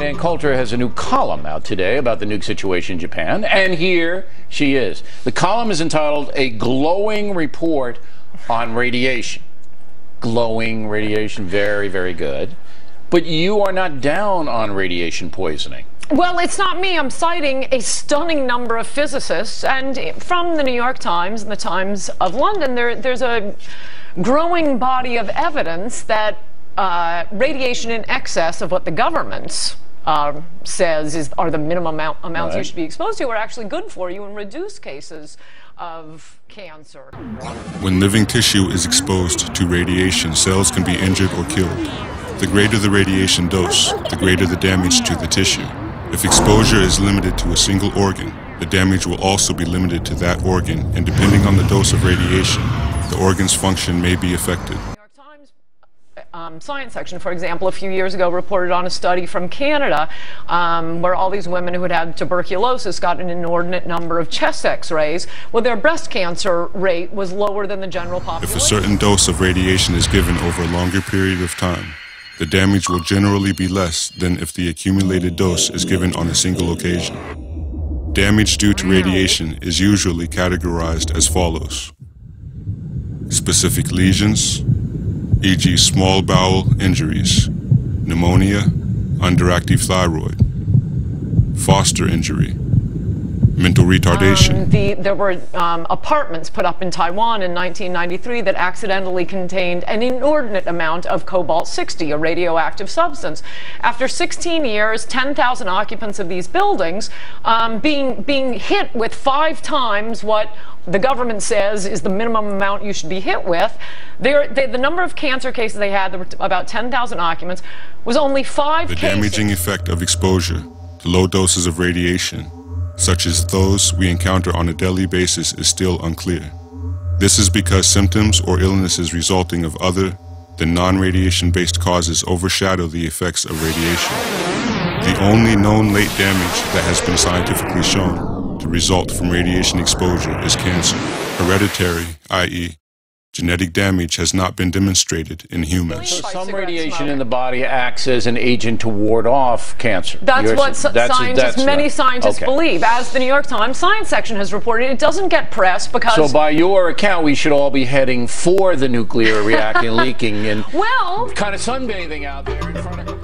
right, and Coulter has a new column out today about the nuke situation in Japan, and here she is. The column is entitled "A Glowing Report on Radiation." Glowing radiation, very, very good. But you are not down on radiation poisoning. Well, it's not me. I'm citing a stunning number of physicists, and from the New York Times and the Times of London, there's a growing body of evidence that radiation in excess of what the government says are the minimum amounts you should be exposed to are actually good for you and reduce cases of cancer. When living tissue is exposed to radiation, cells can be injured or killed. The greater the radiation dose, the greater the damage to the tissue. If exposure is limited to a single organ, the damage will also be limited to that organ, and depending on the dose of radiation, the organ's function may be affected. The New York Times science section, for example, a few years ago reported on a study from Canada where all these women who had had tuberculosis got an inordinate number of chest x-rays. Well, their breast cancer rate was lower than the general population. If a certain dose of radiation is given over a longer period of time, the damage will generally be less than if the accumulated dose is given on a single occasion. Damage due to radiation is usually categorized as follows: specific lesions, e.g. small bowel injuries, pneumonia, underactive thyroid, foster injury, mental retardation. There were apartments put up in Taiwan in 1993 that accidentally contained an inordinate amount of cobalt-60, a radioactive substance. After 16 years, 10,000 occupants of these buildings being hit with 5 times what the government says is the minimum amount you should be hit with. The number of cancer cases they had, there were about 10,000 occupants, was only 5 cases. The damaging effect of exposure to low doses of radiation, such as those we encounter on a daily basis, is still unclear. This is because symptoms or illnesses resulting of other than non-radiation-based causes overshadow the effects of radiation. The only known late damage that has been scientifically shown to result from radiation exposure is cancer. Hereditary, i.e., genetic damage, has not been demonstrated in humans. So some radiation in the body acts as an agent to ward off cancer. That's what many scientists believe. As the New York Times science section has reported, it doesn't get press because... So by your account, we should all be heading for the nuclear reactor leaking and well, kind of sunbathing out there in front of...